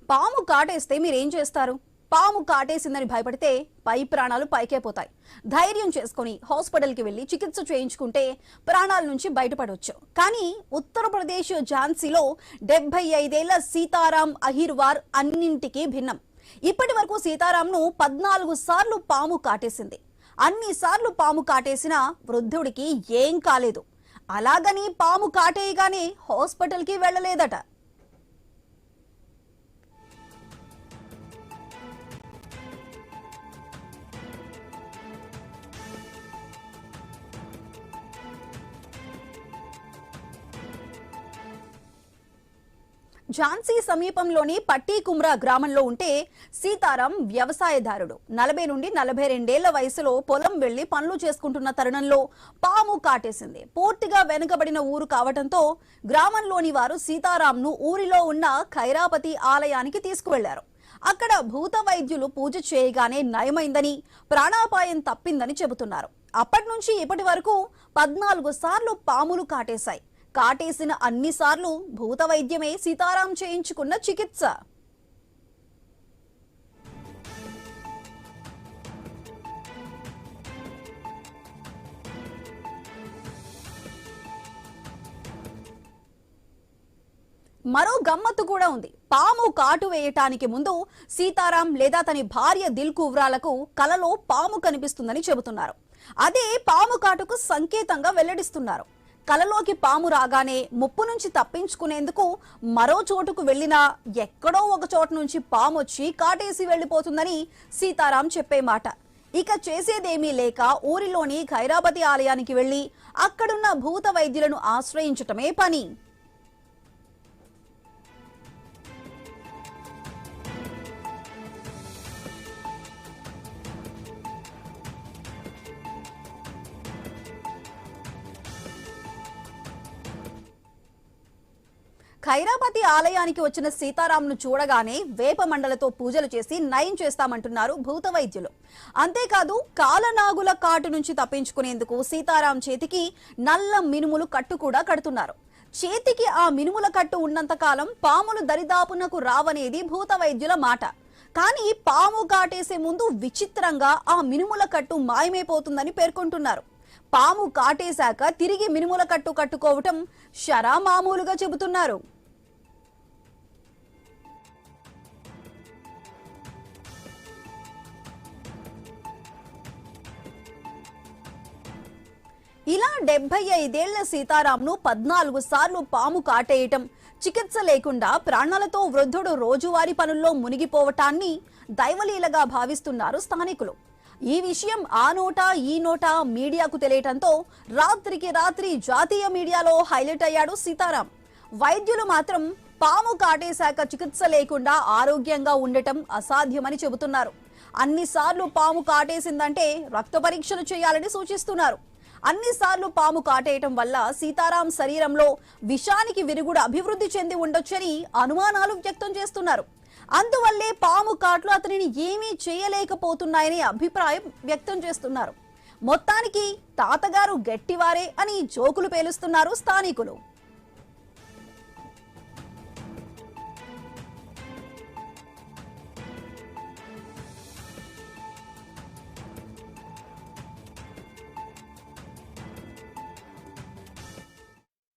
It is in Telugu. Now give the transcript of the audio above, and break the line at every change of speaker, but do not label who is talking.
పాము కాటేస్తే మీరేం చేస్తారు? పాము కాటేసిందని భయపడితే పై ప్రాణాలు పైకే పోతాయి. ధైర్యం చేసుకుని హాస్పిటల్కి వెళ్లి చికిత్స చేయించుకుంటే ప్రాణాల నుంచి బయటపడవచ్చు. కానీ ఉత్తరప్రదేశ్ ఝాన్సీలో 75 ఏళ్ల సీతారాం అహిర్వార్ అన్నింటికీ భిన్నం. ఇప్పటి వరకు సీతారాంను 14 సార్లు పాము కాటేసింది. అన్ని సార్లు పాము కాటేసిన వృద్ధుడికి ఏం కాలేదు. అలాగని పాము కాటేయగానే హాస్పిటల్కి వెళ్లలేదట. ఝాన్సీ సమీపంలోని పట్టీకుమ్రా గ్రామంలో ఉంటే సీతారాం వ్యవసాయదారుడు. 40 నుండి 42 ఏళ్ల వయసులో పొలం వెళ్లి పనులు చేసుకుంటున్న తరుణంలో పాము కాటేసింది. పూర్తిగా వెనుకబడిన ఊరు కావడంతో గ్రామంలోని వారు సీతారాంను ఊరిలో ఉన్న ఖైరాపతి ఆలయానికి తీసుకువెళ్లారు. అక్కడ భూత వైద్యులు పూజ చేయగానే నయమైందని, ప్రాణాపాయం తప్పిందని చెబుతున్నారు. అప్పటి నుంచి ఇప్పటి వరకు 14 సార్లు పాములు కాటేశాయి. కాటేసిన అన్ని సార్లు భూత వైద్యమే సీతారాం చేయించుకున్న చికిత్స. మరో గమ్మత్తు కూడా ఉంది. పాము కాటు వేయటానికి ముందు సీతారాం లేదా తన భార్య దిల్ కువ్రాలకు కలలో పాము కనిపిస్తుందని చెబుతున్నారు. అదే పాము కాటుకు సంకేతంగా వెల్లడిస్తున్నారు. కలలోకి పాము రాగానే ముప్పు నుంచి తప్పించుకునేందుకు మరో చోటుకు వెళ్లినా ఎక్కడో ఒక చోటు నుంచి పాము వచ్చి కాటేసి వెళ్లిపోతుందని సీతారాం చెప్పే మాట. ఇక చేసేదేమీ లేక ఊరిలోని ఖైరాపతి ఆలయానికి వెళ్లి అక్కడున్న భూత వైద్యులను ఆశ్రయించటమే పని. ఖైరాపతి ఆలయానికి వచ్చిన సీతారాంను చూడగానే వేప మండలతో పూజలు చేసి నయం చేస్తామంటున్నారు భూత వైద్యులు. అంతేకాదు కాలనాగుల కాటు నుంచి తప్పించుకునేందుకు సీతారాం చేతికి నల్ల మినుములు కట్టు కూడా కడుతున్నారు. చేతికి ఆ మినుముల కట్టు ఉన్నంత కాలం పాములు దరిదాపునకు రావనేది భూత వైద్యుల మాట. కానీ పాము కాటేసే ముందు విచిత్రంగా ఆ మినుముల కట్టు మాయమైపోతుందని పేర్కొంటున్నారు. పాము కాటేశాక తిరిగి మినుముల కట్టు కట్టుకోవటం షరా మామూలుగా చెబుతున్నారు. ఇలా 75 ఏళ్ల సీతారాంను 14 సార్లు పాము కాటేయటం, చికిత్స లేకుండా ప్రాణాలతో వృద్ధుడు రోజువారీ పనుల్లో మునిగిపోవటాన్ని దైవలీలగా భావిస్తున్నారు స్థానికులు. ఈ విషయం ఆ నోటా ఈ నోటా మీడియాకు తెలియటంతో రాత్రికి రాత్రి జాతీయ మీడియాలో హైలైట్ అయ్యాడు సీతారాం. వైద్యులు మాత్రం పాము కాటేశాక చికిత్స లేకుండా ఆరోగ్యంగా ఉండటం అసాధ్యమని చెబుతున్నారు. అన్నిసార్లు పాము కాటేసిందంటే రక్త పరీక్షలు చేయాలని సూచిస్తున్నారు. అన్నిసార్లు పాము కాటేయటం వల్ల సీతారాం శరీరంలో విషానికి విరుగుడు అభివృద్ధి చెంది ఉండొచ్చని అనుమానాలు వ్యక్తం చేస్తున్నారు. అందువల్లే పాము కాట్లు అతనిని ఏమీ చేయలేకపోతున్నాయనే అభిప్రాయం వ్యక్తం చేస్తున్నారు. మొత్తానికి తాతగారు గట్టివారే అని జోకులు పేలుస్తున్నారు స్థానికులు.